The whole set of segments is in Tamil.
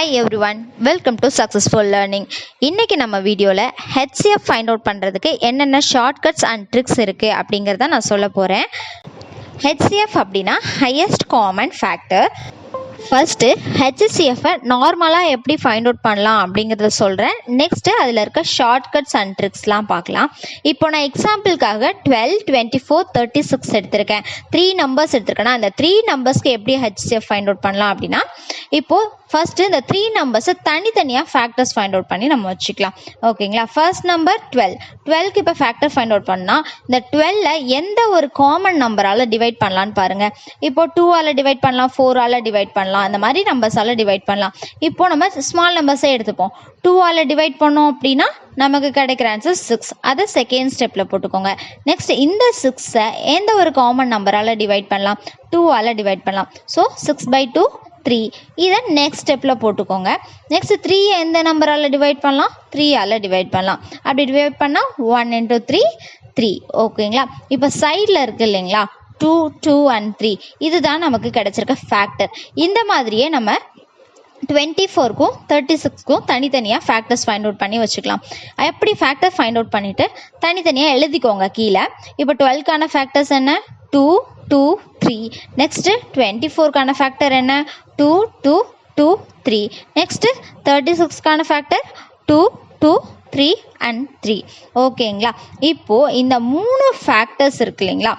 Hi everyone, welcome to Successful Learning. இன்னைக்கு நம்ம வீடியோல HCF ஃபைண்ட் அவுட் பண்றதுக்கு என்னென்ன ஷார்ட்கட்ஸ் அண்ட் ட்ரிக்ஸ் இருக்கு அப்படிங்கறத நான் சொல்ல போறேன். HCF அப்படினா highest common factor. First HCF நார்மலாக எப்படி ஃபைண்ட் அவுட் பண்ணலாம் அப்படிங்கிறத சொல்கிறேன். நெக்ஸ்ட்டு அதில் இருக்க ஷார்ட்கட்ஸ் அண்ட் ட்ரிக்ஸ்லாம் பார்க்கலாம். இப்போ நான் எக்ஸாம்பிளுக்காக 12, 24, 36 எடுத்திருக்கேன். 3 நம்பர்ஸ் எடுத்திருக்கேன்னா அந்த 3 நம்பர்ஸ்க்கு எப்படி HCF ஃபைண்ட் அவுட் பண்ணலாம் அப்படின்னா, இப்போது ஃபர்ஸ்ட்டு இந்த 3 நம்பர்ஸை தனித்தனியாக ஃபேக்டர்ஸ் ஃபைண்ட் அவுட் பண்ணி நம்ம வச்சுக்கலாம். ஓகேங்களா? First number 12. 12க்கு இப்போ ஃபேக்டர் ஃபைண்ட் அவுட் பண்ணால் இந்த 12 எந்த ஒரு காமன் நம்பரால் டிவைட் பண்ணலான்னு பாருங்கள். இப்போ 2ஆல் டிவைட் பண்ணலாம், 4ஆல் டிவைட் பண்ணலாம், அந்த மாதிரி நம்பர்ஸால் டிவைட் பண்ணலாம். இப்போ நம்ம ஸ்மால் நம்பர்ஸே எடுத்துப்போம். 2ஆல் டிவைட் பண்ணோம் அப்படின்னா நமக்கு கிடைக்கிற ஆன்சர் 6. அதை செகண்ட் ஸ்டெப்பில் போட்டுக்கோங்க. நெக்ஸ்ட் இந்த 6ஐ எந்த ஒரு காமன் நம்பரால் டிவைட் பண்ணலாம்? 2ஆல் டிவைட் பண்ணலாம். ஸோ 6/2 3. இதை நெக்ஸ்ட் ஸ்டெப்பில் போட்டுக்கோங்க. நெக்ஸ்ட் 3 எந்த நம்பரால் டிவைட் பண்ணலாம்? 3ஆல் டிவைட் பண்ணலாம். அப்படி டிவைட் பண்ணால் 1 × 3 3. ஓகேங்களா? இப்போ சைடில் இருக்குது இல்லைங்களா, 2, 2 and 3. இதுதான் நமக்கு கிடைச்சிருக்க ஃபேக்டர். இந்த மாதிரியே நம்ம 24க்கும் 36க்கும் தனித்தனியாக ஃபேக்டர்ஸ் ஃபைண்ட் அவுட் பண்ணி வச்சுக்கலாம். எப்படி ஃபேக்டர் ஃபைண்ட் அவுட் பண்ணிவிட்டு தனித்தனியாக எழுதிக்கோங்க கீழே. இப்போ 12க்கான ஃபேக்டர்ஸ் என்ன? 2, 2, 3. நெக்ஸ்ட்டு 24க்கான ஃபேக்டர் என்ன? 2, 2, 2, 3. நெக்ஸ்ட்டு 36க்கான ஃபேக்டர் 2, 2, 3 and 3. ஓகேங்களா? இப்போது இந்த 3 ஃபேக்டர்ஸ் இருக்கு இல்லைங்களா,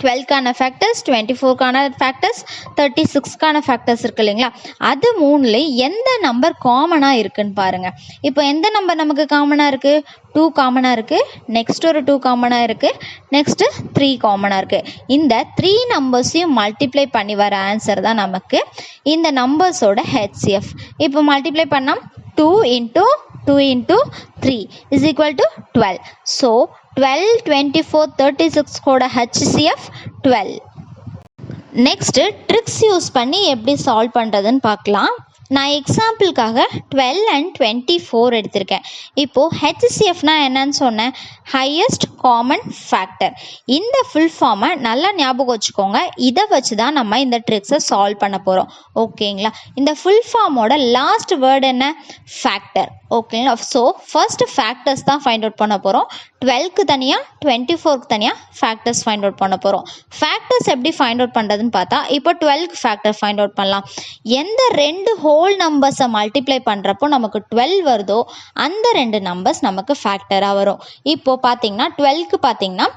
12க்கான ஃபேக்டர்ஸ், 24க்கான ஃபேக்டர்ஸ், 36க்கான ஃபேக்டர்ஸ் இருக்கு இல்லைங்களா, அது மூணுல எந்த நம்பர் காமனாக இருக்குன்னு பாருங்கள். இப்போ எந்த நம்பர் நமக்கு காமனாக இருக்குது? 2 காமனாக இருக்குது, நெக்ஸ்ட் ஒரு 2 காமனாக இருக்குது, நெக்ஸ்ட்டு 3 காமனாக இருக்குது. இந்த 3 நம்பர்ஸையும் மல்டிப்ளை பண்ணி வர ஆன்சர் தான் நமக்கு இந்த நம்பர்ஸோட HCF. இப்போ மல்டிப்ளை பண்ணால் 2 × 2 × 3 is equal to 12. So 12, 24, 36 கோட HCF 12. நெக்ஸ்ட்டு ட்ரிக்ஸ் யூஸ் பண்ணி எப்படி சால்வ் பண்ணுறதுன்னு பார்க்கலாம். நான் எக்ஸாம்பிளுக்காக 12 and 24 எடுத்திருக்கேன். இப்போது HCFனா என்னன்னு சொன்னேன்? Highest common factor. இந்த ஃபுல் ஃபார்மை நல்லா ஞாபகம் வச்சுக்கோங்க. இதை வச்சு தான் நம்ம இந்த ட்ரிக்ஸை சால்வ் பண்ண போகிறோம். ஓகேங்களா? இந்த ஃபுல் ஃபார்மோட லாஸ்ட் வேர்டு என்ன? ஃபேக்டர். ஓகேங்களா? ஸோ ஃபர்ஸ்ட் ஃபேக்டர்ஸ் தான் ஃபைண்ட் அவுட் பண்ண போகிறோம். 12க்கு தனியாக, 24க்கு தனியாக ஃபேக்டர்ஸ் ஃபைண்ட் அவுட் பண்ண போகிறோம். ஃபேக்டர்ஸ் எப்படி ஃபைண்ட் அவுட் பண்ணுறதுன்னு பார்த்தா, இப்போ 12க்கு ஃபேக்டர் ஃபைண்ட் அவுட் பண்ணலாம். எந்த 2 ஹோல் நம்பர்ஸை மல்டிப்ளை பண்ணுறப்போ நமக்கு 12 வருதோ அந்த 2 நம்பர்ஸ் நமக்கு ஃபேக்டராக வரும். இப்போ பார்த்தீங்கன்னா 12க்கு பார்த்தீங்கன்னா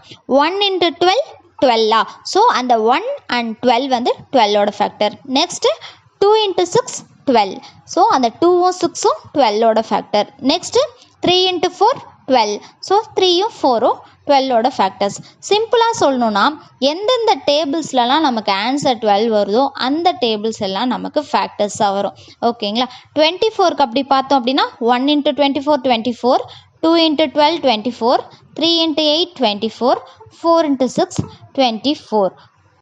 1 × 12 12. ஸோ அந்த 1 and 12 வந்து 12ஓட ஃபேக்டர். நெக்ஸ்ட்டு 2 × 6 12. ஸோ அந்த 2ம் 6ம் 12ஓட ஃபேக்டர். நெக்ஸ்ட்டு 3 × 4 12. ஸோ 3யும் 4ம் 12ஓட ஃபேக்டர்ஸ். சிம்பிளாக சொல்லணுன்னா எந்தெந்த டேபிள்ஸ்லலாம் நமக்கு ஆன்சர் 12 வருதோ அந்த டேபிள்ஸ் எல்லாம் நமக்கு ஃபேக்டர்ஸாக வரும். ஓகேங்களா? 24க்கு அப்படி பார்த்தோம் அப்படின்னா 1 × 24 24, 2 × 12 24, 3 × 8 24, 4 × 6 24.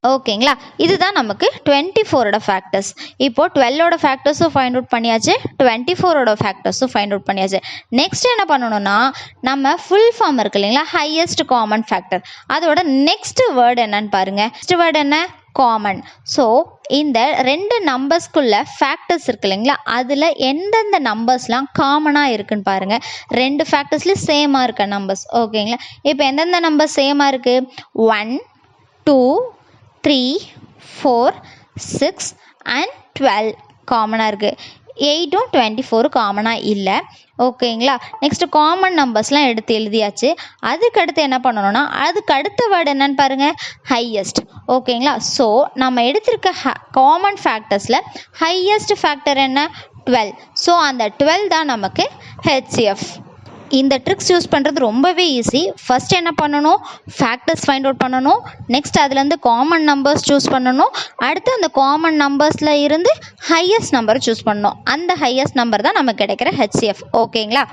ஓகேங்களா? இதுதான் நமக்கு 24ஓட ஃபேக்டர்ஸ். இப்போது 12ஓட ஃபேக்டர்ஸும் ஃபைண்ட் அவுட் பண்ணியாச்சு, 24ஓட ஃபேக்டர்ஸும் ஃபைண்ட் அவுட் பண்ணியாச்சு. நெக்ஸ்ட் என்ன பண்ணணும்னா, நம்ம ஃபுல் ஃபார்ம் இருக்கு இல்லைங்களா, ஹையஸ்ட் காமன் ஃபேக்டர், அதோட நெக்ஸ்ட் வேர்டு என்னன்னு பாருங்கள். நெக்ஸ்ட் வேர்டு என்ன? காமன். ஸோ இந்த 2 நம்பர்ஸ்குள்ள ஃபேக்டர்ஸ் இருக்கு இல்லைங்களா, அதில் எந்தெந்த நம்பர்ஸ்லாம் காமனாக இருக்குன்னு பாருங்கள். 2 ஃபேக்டர்ஸ்லேயும் சேமாக இருக்க நம்பர்ஸ். ஓகேங்களா? இப்போ எந்தெந்த நம்பர் சேமாக இருக்குது? 1, 2, 3, 4, 6 and 12 காமனாக இருக்குது. 8ம் 24 காமனாக இல்லை. ஓகேங்களா? நெக்ஸ்ட்டு காமன் நம்பர்ஸ்லாம் எடுத்து எழுதியாச்சு. அதுக்கடுத்து என்ன பண்ணணும்னா, அதுக்கு அடுத்த வேர்டு என்னன்னு பாருங்கள், ஹையஸ்ட். ஓகேங்களா? ஸோ நம்ம எடுத்திருக்க காமன் ஃபேக்டர்ஸில் ஹையஸ்ட் ஃபேக்டர் என்ன? 12. ஸோ அந்த 12 தான் நமக்கு HCF. இந்த ட்ரிக்ஸ் யூஸ் பண்ணுறது ரொம்பவே ஈஸி. ஃபஸ்ட் என்ன பண்ணணும்? ஃபேக்டர்ஸ் ஃபைண்ட் அவுட் பண்ணணும். நெக்ஸ்ட் அதுலேருந்து காமன் நம்பர்ஸ் சூஸ் பண்ணணும். அடுத்து அந்த காமன் நம்பர்ஸில் இருந்து ஹையஸ்ட் நம்பரை சூஸ் பண்ணணும். அந்த ஹையஸ்ட் நம்பர் தான் நமக்கு கிடைக்கிற HCF. ஓகேங்களா?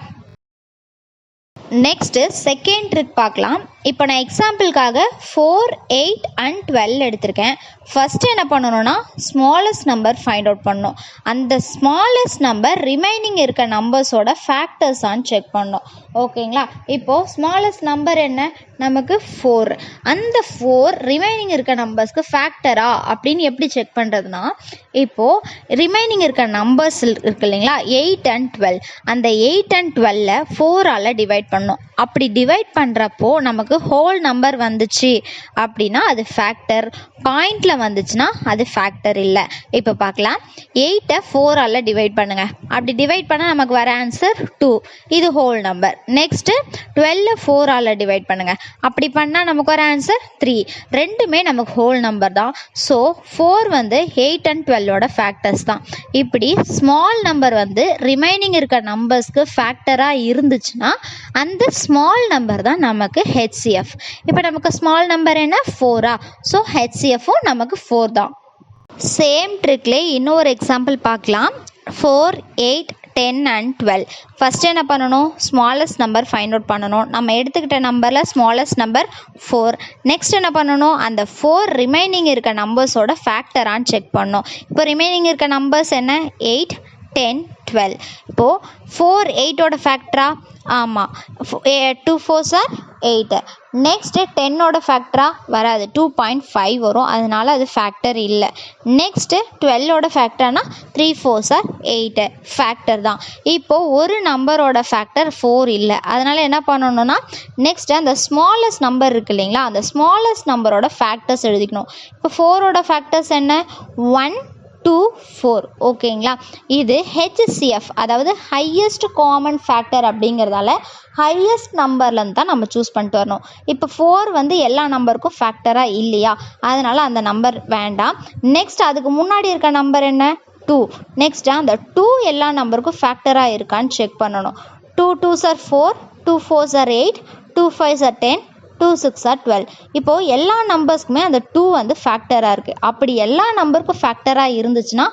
நெக்ஸ்ட்டு செகண்ட் ட்ரிக் பார்க்கலாம். இப்போ நான் எக்ஸாம்பிளுக்காக 4, 8 அண்ட் 12 எடுத்திருக்கேன். ஃபஸ்ட்டு என்ன பண்ணணும்னா ஸ்மாலஸ்ட் நம்பர் ஃபைண்ட் அவுட் பண்ணணும். அந்த ஸ்மாலஸ்ட் நம்பர் ரிமைனிங் இருக்க நம்பர்ஸோட ஃபேக்டர்ஸான்னு செக் பண்ணணும். ஓகேங்களா? இப்போது ஸ்மாலஸ்ட் நம்பர் என்ன? நமக்கு 4. அந்த 4 ரிமைனிங் இருக்க நம்பர்ஸ்க்கு ஃபேக்டரா அப்படின்னு எப்படி செக் பண்ணுறதுனா, இப்போது ரிமைனிங் இருக்க நம்பர்ஸ் இருக்கு இல்லைங்களா, 8 அண்ட் 12. அந்த 8 அண்ட் 12 4ஆல் டிவைட் பண்ணணும். அப்படி டிவைட் பண்ணுறப்போ நமக்கு ஹோல் நம்பர் வந்துச்சு அப்படின்னா அது ஃபேக்டர். பாயிண்டில் வந்துச்சுன்னா அது ஃபேக்டர் இல்லை. இப்போ பார்க்கலாம். 8ஐ 4ஆல் டிவைட் பண்ணுங்கள். அப்படி டிவைட் பண்ணால் நமக்கு வர ஆன்சர் 2. இது ஹோல் நம்பர். நெக்ஸ்ட்டு 12 4ஆல் டிவைட் பண்ணுங்கள். அப்படி பண்ணால் நமக்கு வர ஆன்சர் 3. ரெண்டுமே நமக்கு ஹோல் நம்பர் தான். ஸோ 4 வந்து 8 அண்ட் 12ஓட ஃபேக்டர்ஸ் தான். இப்படி ஸ்மால் நம்பர் வந்து ரிமைனிங் இருக்க நம்பர்ஸ்க்கு ஃபேக்டராக இருந்துச்சுன்னா அந்த ஸ்மால் நம்பர் தான் நமக்கு HCF. இப்போ நமக்கு ஸ்மால் நம்பர் என்ன? 4. ஸோ HCFும் நமக்கு 4 தான். சேம் ட்ரிக்லே இன்னொரு எக்ஸாம்பிள் பார்க்கலாம். 4, 8, 10 அண்ட் 12. ஃபஸ்ட்டு என்ன பண்ணணும்? ஸ்மாலஸ்ட் நம்பர் ஃபைண்ட் அவுட் பண்ணணும். நம்ம எடுத்துக்கிட்ட நம்பரில் ஸ்மாலஸ்ட் நம்பர் 4. நெக்ஸ்ட் என்ன பண்ணணும்? அந்த 4 ரிமைனிங் இருக்க நம்பர்ஸோட ஃபேக்டரான்னு செக் பண்ணணும். இப்போ ரிமைனிங் இருக்க நம்பர்ஸ் என்ன? 8, 10, 12. இப்போது 4 8ஓட ஃபேக்டரா? ஆமாம். 2 4s are 8. நெக்ஸ்ட்டு 10ஓட ஃபேக்டரா? வராது. 2.5 வரும். அதனால் அது ஃபேக்டர் இல்லை. நெக்ஸ்ட்டு 12ஓட ஃபேக்டர்னா 3 4s are 8. ஃபேக்டர் தான். இப்போது ஒரு நம்பரோட ஃபேக்டர் 4 இல்லை. அதனால் என்ன பண்ணணும்னா நெக்ஸ்ட்டு அந்த ஸ்மாலஸ்ட் நம்பர் இருக்குது இல்லைங்களா, அந்த ஸ்மாலஸ்ட் நம்பரோட ஃபேக்டர்ஸ் எழுதிக்கணும். இப்போ 4ஓட ஃபேக்டர்ஸ் என்ன? 1, 2, 4. ஓகேங்களா? இது HCF, அதாவது ஹையஸ்ட் காமன் ஃபேக்டர் அப்படிங்கிறதால ஹையஸ்ட் நம்பர்லேருந்து தான் நம்ம சூஸ் பண்ணிட்டு வரணும். இப்போ 4 வந்து எல்லா நம்பருக்கும் ஃபேக்டராக இல்லையா, அதனால் அந்த நம்பர் வேண்டாம். நெக்ஸ்ட் அதுக்கு முன்னாடி இருக்க நம்பர் என்ன? 2. நெக்ஸ்ட்டு அந்த 2 எல்லா நம்பருக்கும் ஃபேக்டராக இருக்கான்னு செக் பண்ணணும். 2 2s are 4, 2 4s are 8, 2 5s are 10, 2 6 are 12. இப்போது எல்லா நம்பர்ஸ்க்குமே அந்த 2 வந்து ஃபேக்டராக இருக்குது. அப்படி எல்லா நம்பருக்கும் ஃபேக்டராக இருந்துச்சுன்னா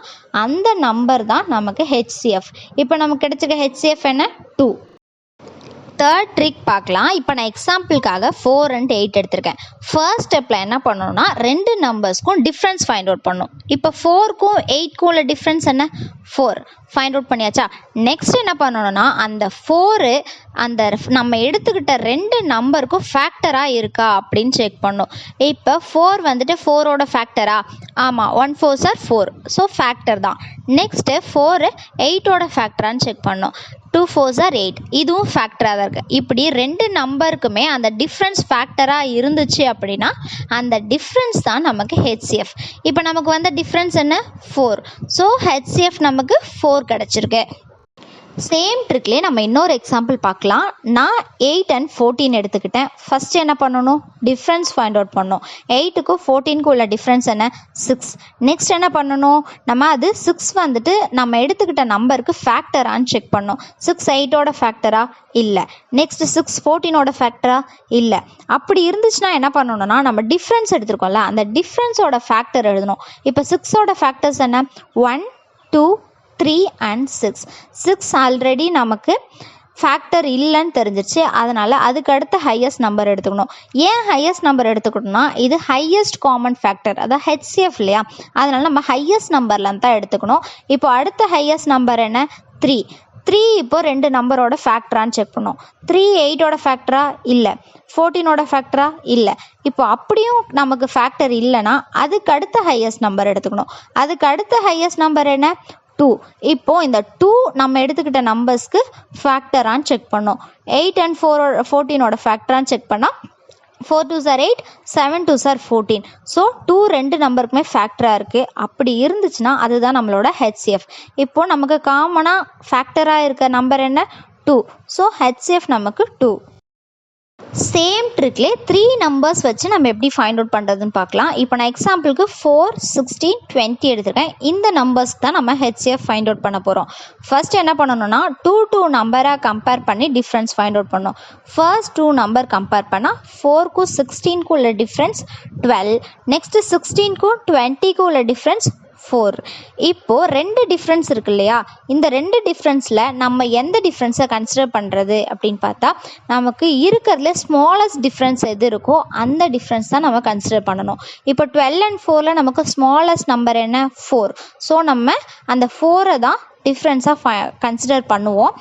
அந்த நம்பர் தான் நமக்கு HCF. இப்போ நமக்கு கிடைச்சிக்க HCF என்ன? 2. தேர்ட் ட்ரிக் பார்க்கலாம். இப்போ நான் எக்ஸாம்பிளுக்காக 4 and 8 எடுத்திருக்கேன். ஃபர்ஸ்ட் ஸ்டெப்பில் என்ன பண்ணணும்னா ரெண்டு நம்பர்ஸ்க்கும் டிஃப்ரென்ஸ் ஃபைண்ட் அவுட் பண்ணணும். இப்போ 4க்கும் 8க்கும் உள்ள டிஃப்ரென்ஸ் என்ன? 4 ஃபைண்ட் அவுட் பண்ணியாச்சா? நெக்ஸ்ட் என்ன பண்ணணும்னா அந்த 4 அந்த நம்ம எடுத்துக்கிட்ட ரெண்டு நம்பருக்கும் ஃபேக்டராக இருக்கா அப்படின்னு செக் பண்ணணும். இப்போ 4 வந்துட்டு 4ஓட ஃபேக்டரா? ஆமாம். 1 4s are 4. ஸோ ஃபேக்டர் தான். நெக்ஸ்ட்டு 4 8ஓட ஃபேக்டரான்னு செக் பண்ணணும். 2 4s are 8. இதுவும் ஃபேக்டராக தான் இருக்குது. இப்படி ரெண்டு நம்பருக்குமே அந்த டிஃப்ரென்ஸ் ஃபேக்டராக இருந்துச்சு அப்படின்னா அந்த டிஃப்ரென்ஸ் தான் நமக்கு HCF. இப்போ நமக்கு வந்த டிஃப்ரென்ஸ் என்ன? 4. ஸோ HCF நமக்கு 4 கிடச்சிருக்கு. சேம் ட்ரிக்லேயே நம்ம இன்னொரு எக்ஸாம்பிள் பார்க்கலாம். நான் 8 and 14 எடுத்துக்கிட்டேன். ஃபஸ்ட்டு என்ன பண்ணணும்? டிஃப்ரென்ஸ் ஃபைண்ட் அவுட் பண்ணணும். 8க்கும் 14க்கும் உள்ள டிஃப்ரென்ஸ் என்ன? 6. நெக்ஸ்ட் என்ன பண்ணணும்? நம்ம அது 6 வந்துட்டு நம்ம எடுத்துக்கிட்ட நம்பருக்கு ஃபேக்டரான்னு செக் பண்ணணும். 6 8ஓட ஃபேக்டரா? இல்லை. நெக்ஸ்ட் 6 14ஓட ஃபேக்டரா? இல்லை. அப்படி இருந்துச்சுன்னா என்ன பண்ணணும்னா நம்ம டிஃப்ரென்ஸ் எடுத்துருக்கோம்ல, அந்த டிஃப்ரென்ஸோட ஃபேக்டர் எழுதணும். இப்போ 6ஓட ஃபேக்டர்ஸ் என்ன? 1 2 3 and 6. 6 ஆல்ரெடி நமக்கு ஃபேக்டர் இல்லைன்னு தெரிஞ்சிருச்சு. அதனால் அதுக்கு அடுத்த ஹையஸ்ட் நம்பர் எடுத்துக்கணும். ஏன் ஹையஸ்ட் நம்பர் எடுத்துக்கணும்னா இது ஹையஸ்ட் காமன் ஃபேக்டர், அதாவது HCF இல்லையா, அதனால் நம்ம ஹையஸ்ட் நம்பர்லேருந்து தான் எடுத்துக்கணும். இப்போ அடுத்த ஹையஸ்ட் நம்பர் என்ன? 3. 3 இப்போ ரெண்டு நம்பரோட ஃபேக்டரான்னு செக் பண்ணோம். 3 8ஓட ஃபேக்டரா? இல்லை. 14ஓட ஃபேக்டரா? இல்லை. இப்போ அப்படியும் நமக்கு ஃபேக்டர் இல்லைன்னா அதுக்கு அடுத்த ஹையஸ்ட் நம்பர் எடுத்துக்கணும். அதுக்கு அடுத்த ஹையஸ்ட் நம்பர் என்ன? 2. இப்போ இந்த 2 நம்ம எடுத்துக்கிட்ட நம்பர்ஸ்க்கு ஃபேக்டரான்னு செக் பண்ணோம். 8 and 14ஓட ஃபேக்டரான்னு செக் பண்ணால் 4 2s are 8, 7 2s are 14. So 2 ரெண்டு நம்பருக்குமே ஃபேக்டராக இருக்குது. அப்படி இருந்துச்சுன்னா அதுதான் நம்மளோட HCF. இப்போது நமக்கு காமனாக ஃபேக்டராக இருக்க நம்பர் என்ன? 2. ஸோ HCF நமக்கு 2. சேம் ட்ரிக்லே 3 நம்பர்ஸ் வச்சு நம்ம எப்படி ஃபைண்ட் அவுட் பண்ணுறதுன்னு பார்க்கலாம். இப்போ நான் எக்ஸாம்பிளுக்கு 4 16 20 எடுத்திருக்கேன். இந்த நம்பர்ஸ்க்கு தான் நம்ம HCF ஃபைண்ட் அவுட் பண்ண போகிறோம். ஃபர்ஸ்ட் என்ன பண்ணணும்னா 2 நம்பராக கம்பேர் பண்ணி டிஃப்ரென்ஸ் ஃபைண்ட் அவுட் பண்ணணும். ஃபர்ஸ்ட் 2 நம்பர் கம்பேர் பண்ணால் 4க்கும் 16க்கும் உள்ள டிஃப்ரென்ஸ் 12. நெக்ஸ்ட்டு 16க்கும் 20க்கும் உள்ள டிஃப்ரென்ஸ் 4. இப்போ ரெண்டு டிஃப்ரென்ஸ் இருக்கு இல்லையா, இந்த ரெண்டு டிஃப்ரென்ஸில் நம்ம எந்த டிஃப்ரென்ஸை கன்சிடர் பண்ணுறது அப்படின்னு பார்த்தா, நமக்கு இருக்கிறதுல ஸ்மாலஸ்ட் டிஃப்ரென்ஸ் எது இருக்கோ அந்த டிஃப்ரென்ஸ் தான் நம்ம கன்சிடர் பண்ணணும். இப்போ 12 and 4ல் நமக்கு ஸ்மாலஸ்ட் நம்பர் என்ன 4. ஸோ நம்ம அந்த 4 தான் டிஃப்ரென்ஸாக கன்சிடர் பண்ணுவோம்.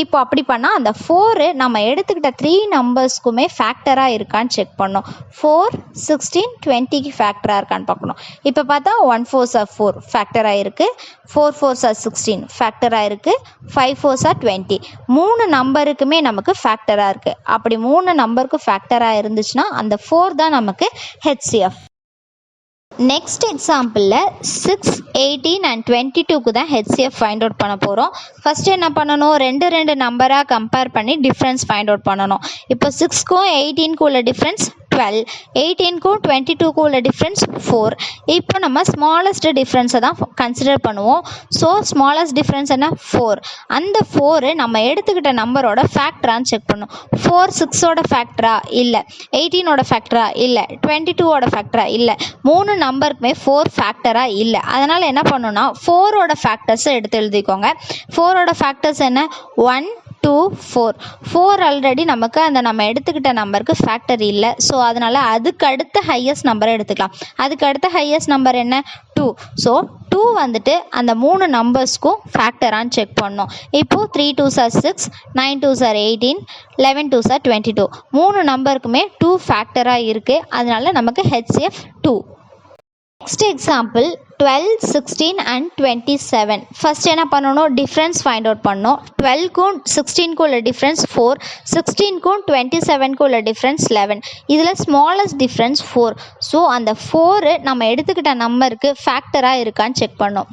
இப்போ அப்படி பண்ணால் அந்த 4 நம்ம எடுத்துக்கிட்ட 3 நம்பர்ஸ்க்குமே ஃபேக்டராக இருக்கான்னு செக் பண்ணோம். 4, 16, 20க்கு ஃபேக்டராக இருக்கான்னு பார்க்கணும். இப்போ பார்த்தா 1 4s are 4 ஃபேக்டராக இருக்குது, 4 4s are 16 ஃபேக்டராக இருக்குது, 5 4s are 20. 3 நம்பருக்குமே நமக்கு ஃபேக்டராக இருக்குது. அப்படி 3 நம்பருக்கு ஃபேக்டராக இருந்துச்சுன்னா அந்த 4 தான் நமக்கு HCF. நெக்ஸ்ட் எக்ஸாம்பிளில் 6, 18 and 22க்கு தான் HCF ஃபைண்ட் அவுட் பண்ண போகிறோம். ஃபஸ்ட்டு என்ன பண்ணணும், ரெண்டு நம்பராக கம்பேர் பண்ணி டிஃப்ரென்ஸ் ஃபைண்ட் அவுட் பண்ணணும். இப்போ 6க்கும் 18க்கும் உள்ள டிஃப்ரென்ஸ் 12, 18க்கும் 22க்கும் உள்ள டிஃப்ரென்ஸ் 4. இப்போ நம்ம ஸ்மாலஸ்ட் டிஃப்ரென்ஸை தான் கன்சிடர் பண்ணுவோம். ஸோ ஸ்மாலஸ்ட் டிஃப்ரென்ஸ் என்ன 4. அந்த 4 நம்ம எடுத்துக்கிட்ட நம்பரோட ஃபேக்டரான்னு செக் பண்ணும். 4 6ஓட ஃபேக்டரா இல்லை, 18ஓட ஃபேக்டரா இல்லை, 22ஓட ஃபேக்டரா இல்லை, 3 நம்பருக்குமே 4 ஃபேக்டரா இல்லை. அதனால் என்ன பண்ணணும்னா 4ஓட ஃபேக்டர்ஸை எடுத்து எழுதிக்கோங்க. 4ஓட ஃபேக்டர்ஸ் என்ன 1 2 4. 4 ஆல்ரெடி நமக்கு அந்த நம்ம எடுத்துக்கிட்ட நம்பருக்கு ஃபேக்டர் இல்லை. ஸோ அதனால் அதுக்கு அடுத்த ஹையஸ்ட் நம்பரை எடுத்துக்கலாம். அதுக்கு அடுத்த ஹையஸ்ட் நம்பர் என்ன 2. ஸோ 2 வந்துட்டு அந்த 3 நம்பர்ஸ்க்கும் ஃபேக்டரான்னு செக் பண்ணோம். இப்போது 3 2s are 6, 9 2s are 18, 11 2s are 22. 3 நம்பருக்குமே 2 ஃபேக்டராக இருக்குது. அதனால நமக்கு HCF 2. Next example 12, 16 and 27. First என்ன பண்ணணும், டிஃப்ரென்ஸ் ஃபைண்ட் அவுட் பண்ணணும். 12க்கும் 16க்கும் உள்ள டிஃப்ரென்ஸ் 4, 16க்கும் 27க்கும் உள்ள டிஃப்ரென்ஸ் 11. இதில் ஸ்மாலஸ்ட் டிஃப்ரென்ஸ் 4. ஸோ அந்த 4 நம்ம எடுத்துக்கிட்ட நம்பருக்கு ஃபேக்டராக இருக்கான்னு செக் பண்ணோம்.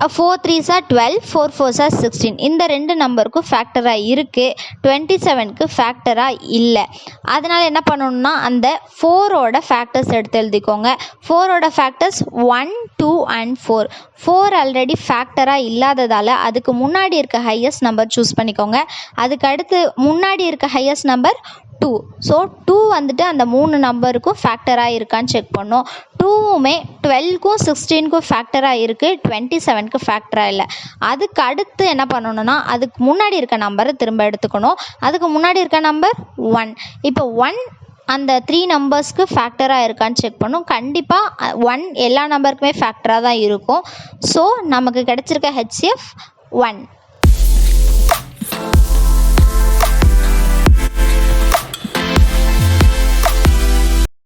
4 3s are 12, 4 4s are 16. இந்த ரெண்டு நம்பருக்கும் ஃபேக்டராக இருக்குது, 27க்கு ஃபேக்டராக இல்லை. அதனால் என்ன பண்ணணும்னா அந்த 4ஓட ஃபேக்டர்ஸ் எடுத்து எழுதிக்கோங்க. 4ஓட ஃபேக்டர்ஸ் 1 2 and 4. 4 ஆல்ரெடி ஃபேக்டராக இல்லாததால் அதுக்கு முன்னாடி இருக்க ஹையஸ்ட் நம்பர் சூஸ் பண்ணிக்கோங்க. அதுக்கு அடுத்து முன்னாடி இருக்க ஹையஸ்ட் நம்பர் 2. ஸோ 2 வந்துட்டு அந்த 3 நம்பருக்கும் ஃபேக்டராக இருக்கான்னு செக் பண்ணோம். 2வுமே 12க்கும் 16க்கும் ஃபேக்டராக இருக்குது, 27க்கு ஃபேக்டராக இல்லை. அதுக்கு அடுத்து என்ன பண்ணணும்னா அதுக்கு முன்னாடி இருக்க நம்பரை திரும்ப எடுத்துக்கணும். அதுக்கு முன்னாடி இருக்க நம்பர் 1. இப்போ 1 அந்த 3 நம்பர்ஸ்க்கு ஃபேக்டராக இருக்கான்னு செக் பண்ணும். கண்டிப்பாக 1 எல்லா நம்பருக்குமே ஃபேக்டராக தான் இருக்கும். ஸோ நமக்கு கிடச்சிருக்க HCF 1.